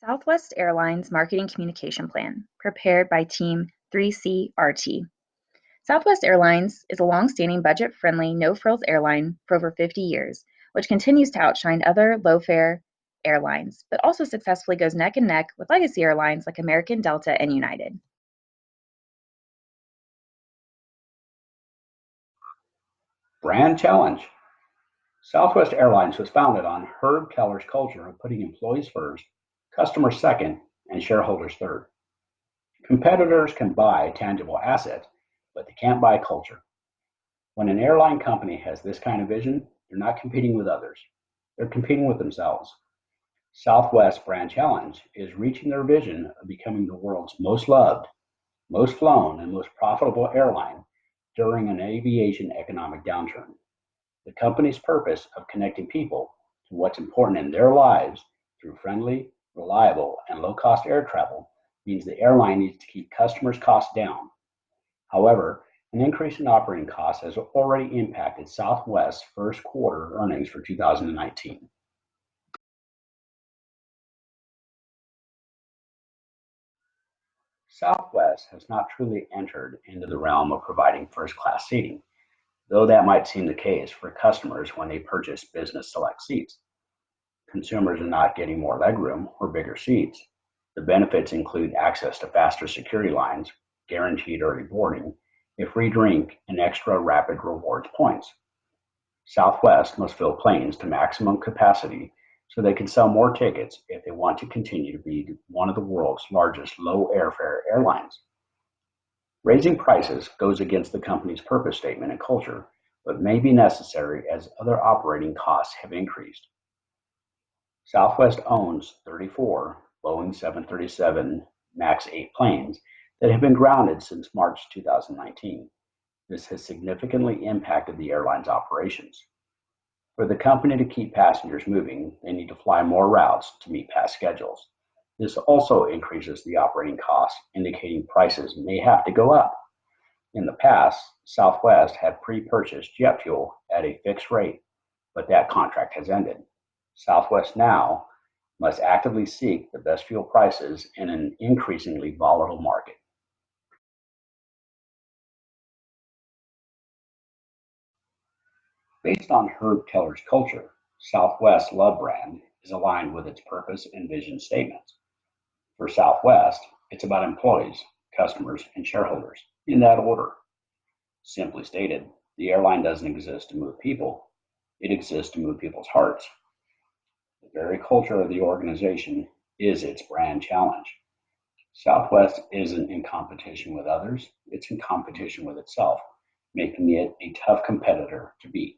Southwest Airlines Marketing Communication Plan, prepared by Team 3CRT. Southwest Airlines is a long-standing budget-friendly, no-frills airline for over 50 years, which continues to outshine other low-fare airlines, but also successfully goes neck and neck with legacy airlines like American, Delta, and United. Brand challenge. Southwest Airlines was founded on Herb Keller's culture of putting employees first, customers second, and shareholders third. Competitors can buy tangible assets, but they can't buy culture. When an airline company has this kind of vision, they're not competing with others. They're competing with themselves. Southwest Brand Challenge is reaching their vision of becoming the world's most loved, most flown, and most profitable airline during an aviation economic downturn. The company's purpose of connecting people to what's important in their lives through friendly, reliable, and low-cost air travel means the airline needs to keep customers' costs down. However, an increase in operating costs has already impacted Southwest's first quarter earnings for 2019. Southwest has not truly entered into the realm of providing first-class seating, though that might seem the case for customers when they purchase business select seats. Consumers are not getting more legroom or bigger seats. The benefits include access to faster security lines, guaranteed early boarding, a free drink, and extra rapid rewards points. Southwest must fill planes to maximum capacity so they can sell more tickets if they want to continue to be one of the world's largest low airfare airlines. Raising prices goes against the company's purpose statement and culture, but may be necessary as other operating costs have increased. Southwest owns 34 Boeing 737 MAX 8 planes that have been grounded since March 2019. This has significantly impacted the airline's operations. For the company to keep passengers moving, they need to fly more routes to meet past schedules. This also increases the operating costs, indicating prices may have to go up. In the past, Southwest had pre-purchased jet fuel at a fixed rate, but that contract has ended. Southwest now must actively seek the best fuel prices in an increasingly volatile market. Based on Herb Keller's culture, Southwest's love brand is aligned with its purpose and vision statements. For Southwest, it's about employees, customers, and shareholders, in that order. Simply stated, the airline doesn't exist to move people, it exists to move people's hearts. The very culture of the organization is its brand challenge. Southwest isn't in competition with others, it's in competition with itself, making it a tough competitor to beat.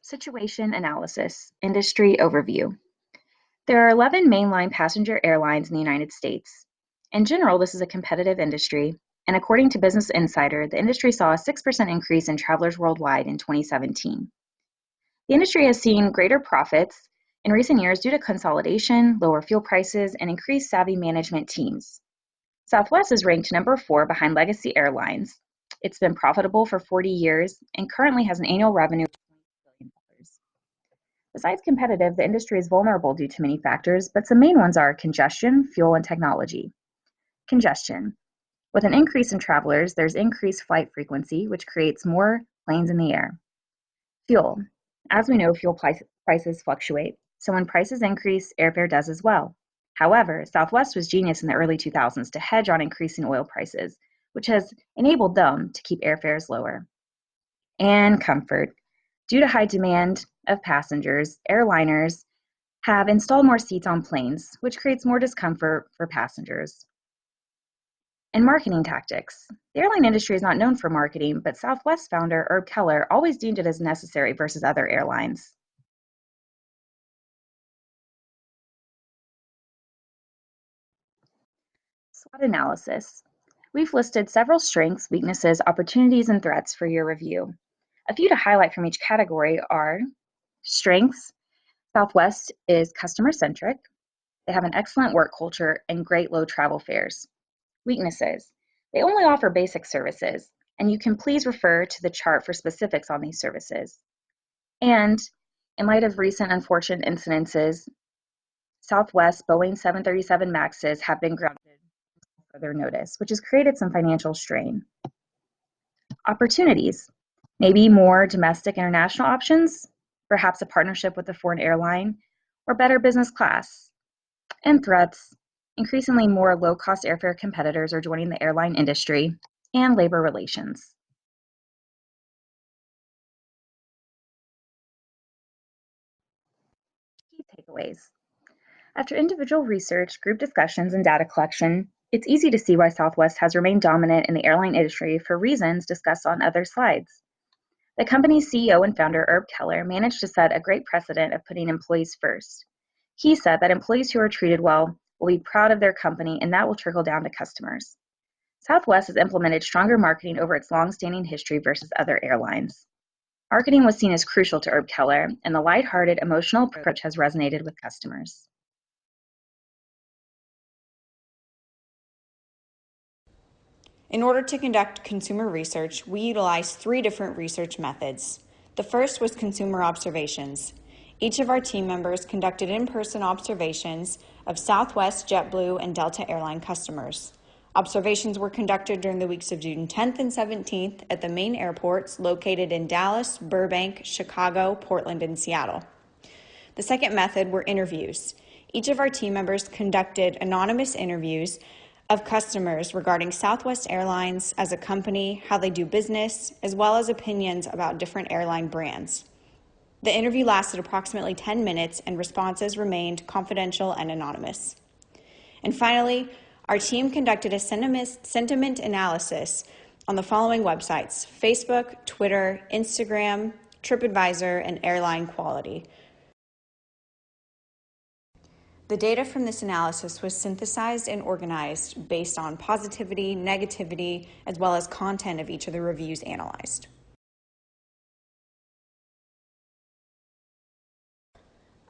Situation analysis, industry overview. There are 11 mainline passenger airlines in the United States. In general, this is a competitive industry, and according to Business Insider, the industry saw a 6% increase in travelers worldwide in 2017. The industry has seen greater profits in recent years due to consolidation, lower fuel prices, and increased savvy management teams. Southwest is ranked number 4 behind legacy airlines. It's been profitable for 40 years and currently has an annual revenue of $20 billion. Besides competitive, the industry is vulnerable due to many factors, but some main ones are congestion, fuel, and technology. Congestion. With an increase in travelers, there's increased flight frequency, which creates more planes in the air. Fuel. As we know, fuel prices fluctuate, so when prices increase, airfare does as well. However, Southwest was genius in the early 2000s to hedge on increasing oil prices, which has enabled them to keep airfares lower. And comfort. Due to high demand of passengers, airliners have installed more seats on planes, which creates more discomfort for passengers. And marketing tactics. The airline industry is not known for marketing, but Southwest founder Herb Keller always deemed it as necessary versus other airlines. SWOT analysis. We've listed several strengths, weaknesses, opportunities, and threats for your review. A few to highlight from each category are strengths. Southwest is customer-centric. They have an excellent work culture and great low travel fares. Weaknesses. They only offer basic services, and you can please refer to the chart for specifics on these services. And in light of recent unfortunate incidences, Southwest Boeing 737 MAXs have been grounded until further notice, which has created some financial strain. Opportunities, maybe more domestic international options, perhaps a partnership with a foreign airline, or better business class. And threats, increasingly more low-cost airfare competitors are joining the airline industry, and labor relations. Key takeaways. After individual research, group discussions, and data collection, it's easy to see why Southwest has remained dominant in the airline industry for reasons discussed on other slides. The company's CEO and founder, Herb Keller, managed to set a great precedent of putting employees first. He said that employees who are treated well will be proud of their company, and that will trickle down to customers. Southwest has implemented stronger marketing over its long-standing history versus other airlines. Marketing was seen as crucial to Herb Keller, and the lighthearted, emotional approach has resonated with customers. In order to conduct consumer research, we utilized 3 different research methods. The first was consumer observations. Each of our team members conducted in-person observations of Southwest, JetBlue, and Delta Airline customers. Observations were conducted during the weeks of June 10th and 17th at the main airports located in Dallas, Burbank, Chicago, Portland, and Seattle. The second method were interviews. Each of our team members conducted anonymous interviews of customers regarding Southwest Airlines as a company, how they do business, as well as opinions about different airline brands. The interview lasted approximately 10 minutes and responses remained confidential and anonymous. And finally, our team conducted a sentiment analysis on the following websites: Facebook, Twitter, Instagram, TripAdvisor, and Airline Quality. The data from this analysis was synthesized and organized based on positivity, negativity, as well as content of each of the reviews analyzed.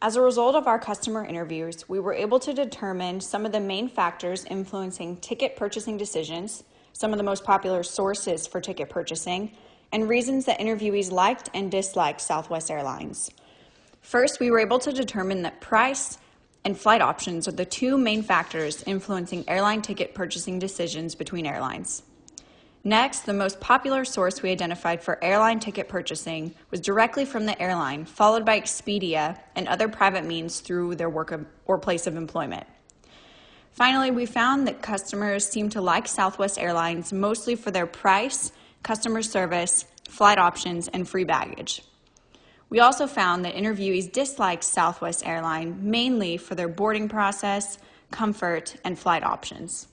As a result of our customer interviews, we were able to determine some of the main factors influencing ticket purchasing decisions, some of the most popular sources for ticket purchasing, and reasons that interviewees liked and disliked Southwest Airlines. First, we were able to determine that price and flight options are the 2 main factors influencing airline ticket purchasing decisions between airlines. Next, the most popular source we identified for airline ticket purchasing was directly from the airline, followed by Expedia and other private means through their work or place of employment. Finally, we found that customers seem to like Southwest Airlines mostly for their price, customer service, flight options, and free baggage. We also found that interviewees disliked Southwest Airlines mainly for their boarding process, comfort, and flight options.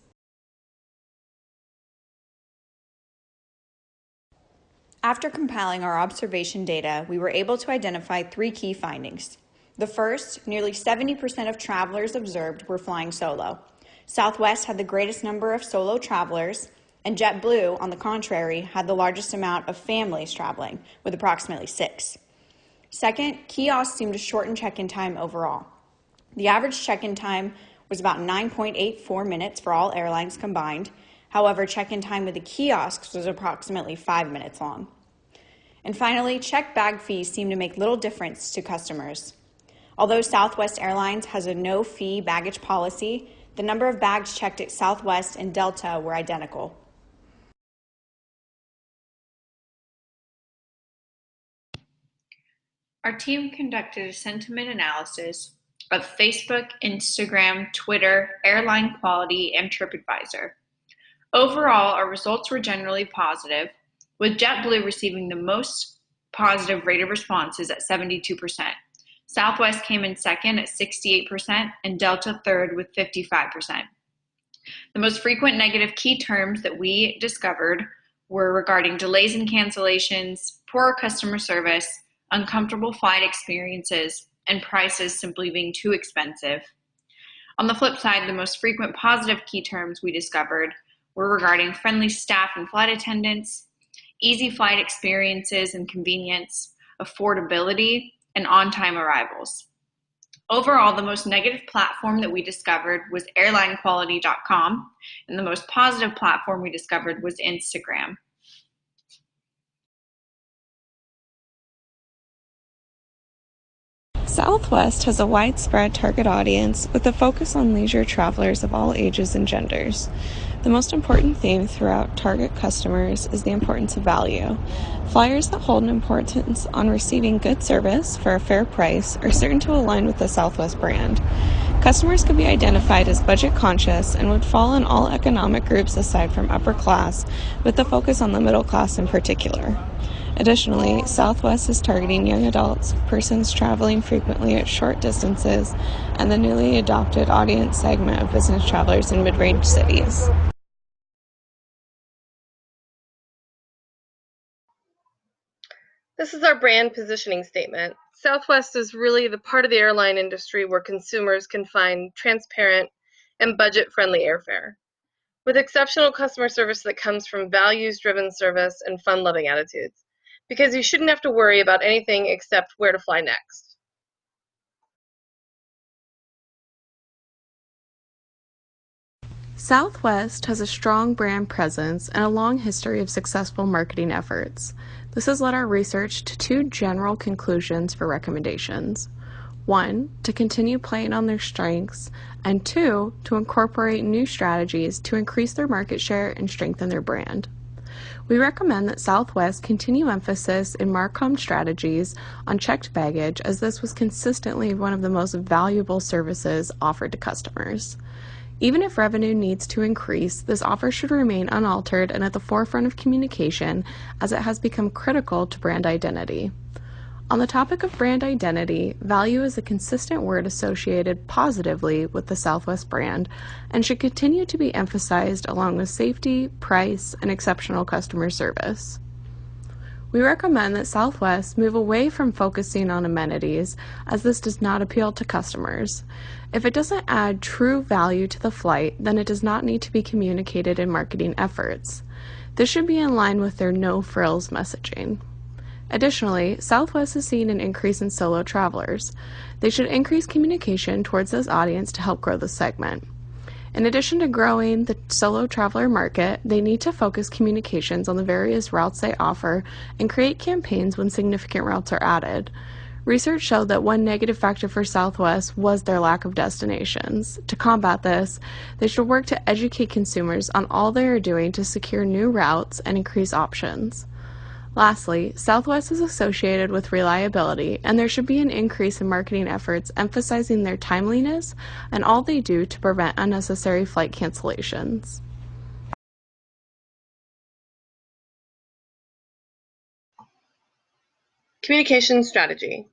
After compiling our observation data, we were able to identify 3 key findings. The first, nearly 70% of travelers observed were flying solo. Southwest had the greatest number of solo travelers, and JetBlue, on the contrary, had the largest amount of families traveling, with approximately 6. Second, kiosks seemed to shorten check-in time overall. The average check-in time was about 9.84 minutes for all airlines combined. However, check-in time with the kiosks was approximately 5 minutes long. And finally, checked bag fees seem to make little difference to customers. Although Southwest Airlines has a no-fee baggage policy, the number of bags checked at Southwest and Delta were identical. Our team conducted a sentiment analysis of Facebook, Instagram, Twitter, Airline Quality, and TripAdvisor. Overall, our results were generally positive, with JetBlue receiving the most positive rated responses at 72%. Southwest came in second at 68%, and Delta third with 55%. The most frequent negative key terms that we discovered were regarding delays and cancellations, poor customer service, uncomfortable flight experiences, and prices simply being too expensive. On the flip side, the most frequent positive key terms we discovered were regarding friendly staff and flight attendants, easy flight experiences and convenience, affordability, and on-time arrivals. Overall, the most negative platform that we discovered was airlinequality.com, and the most positive platform we discovered was Instagram. Southwest has a widespread target audience with a focus on leisure travelers of all ages and genders. The most important theme throughout target customers is the importance of value. Flyers that hold an importance on receiving good service for a fair price are certain to align with the Southwest brand. Customers could be identified as budget conscious and would fall in all economic groups aside from upper class, with a focus on the middle class in particular. Additionally, Southwest is targeting young adults, persons traveling frequently at short distances, and the newly adopted audience segment of business travelers in mid-range cities. This is our brand positioning statement. Southwest is really the part of the airline industry where consumers can find transparent and budget-friendly airfare, with exceptional customer service that comes from values-driven service and fun-loving attitudes, because you shouldn't have to worry about anything except where to fly next. Southwest has a strong brand presence and a long history of successful marketing efforts. This has led our research to two general conclusions for recommendations. One, to continue playing on their strengths, and two, to incorporate new strategies to increase their market share and strengthen their brand. We recommend that Southwest continue emphasis in Marcom strategies on checked baggage, as this was consistently one of the most valuable services offered to customers. Even if revenue needs to increase, this offer should remain unaltered and at the forefront of communication, as it has become critical to brand identity. On the topic of brand identity, value is a consistent word associated positively with the Southwest brand and should continue to be emphasized along with safety, price, and exceptional customer service. We recommend that Southwest move away from focusing on amenities, as this does not appeal to customers. If it doesn't add true value to the flight, then it does not need to be communicated in marketing efforts. This should be in line with their no-frills messaging. Additionally, Southwest has seen an increase in solo travelers. They should increase communication towards this audience to help grow the segment. In addition to growing the solo traveler market, they need to focus communications on the various routes they offer and create campaigns when significant routes are added. Research showed that one negative factor for Southwest was their lack of destinations. To combat this, they should work to educate consumers on all they are doing to secure new routes and increase options. Lastly, Southwest is associated with reliability, and there should be an increase in marketing efforts emphasizing their timeliness and all they do to prevent unnecessary flight cancellations. Communication strategy.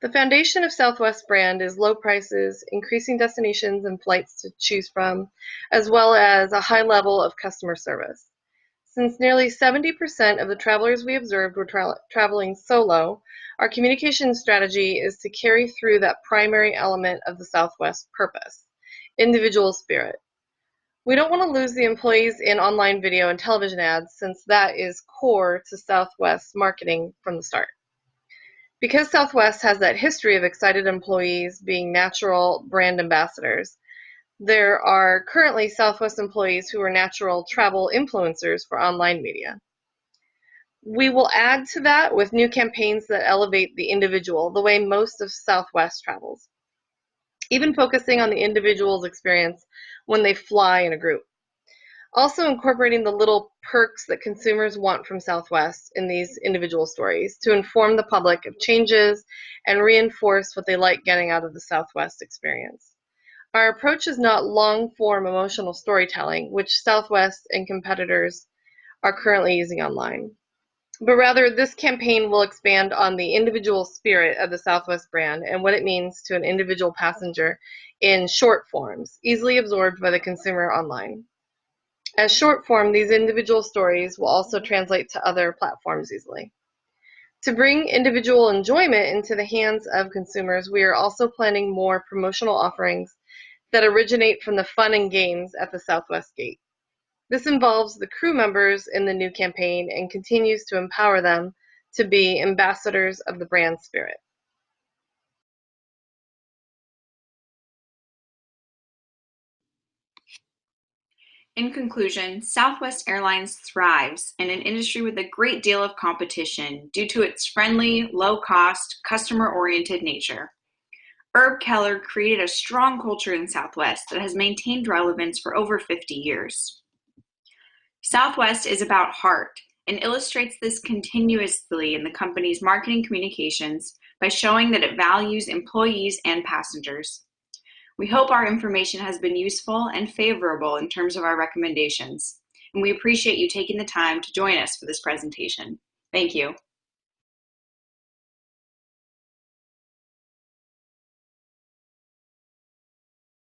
The foundation of Southwest brand is low prices, increasing destinations and flights to choose from, as well as a high level of customer service. Since nearly 70% of the travelers we observed were traveling solo, our communication strategy is to carry through that primary element of the Southwest purpose, individual spirit. We don't want to lose the employees in online video and television ads, since that is core to Southwest's marketing from the start. Because Southwest has that history of excited employees being natural brand ambassadors, there are currently Southwest employees who are natural travel influencers for online media. We will add to that with new campaigns that elevate the individual, the way most of Southwest travels, even focusing on the individual's experience when they fly in a group. Also incorporating the little perks that consumers want from Southwest in these individual stories to inform the public of changes and reinforce what they like getting out of the Southwest experience. Our approach is not long-form emotional storytelling, which Southwest and competitors are currently using online, but rather this campaign will expand on the individual spirit of the Southwest brand and what it means to an individual passenger in short forms, easily absorbed by the consumer online. As short form, these individual stories will also translate to other platforms easily. To bring individual enjoyment into the hands of consumers, we are also planning more promotional offerings that originate from the fun and games at the Southwest Gate. This involves the crew members in the new campaign and continues to empower them to be ambassadors of the brand spirit. In conclusion, Southwest Airlines thrives in an industry with a great deal of competition due to its friendly, low-cost, customer-oriented nature. Herb Keller created a strong culture in Southwest that has maintained relevance for over 50 years. Southwest is about heart and illustrates this continuously in the company's marketing communications by showing that it values employees and passengers. We hope our information has been useful and favorable in terms of our recommendations, and we appreciate you taking the time to join us for this presentation. Thank you.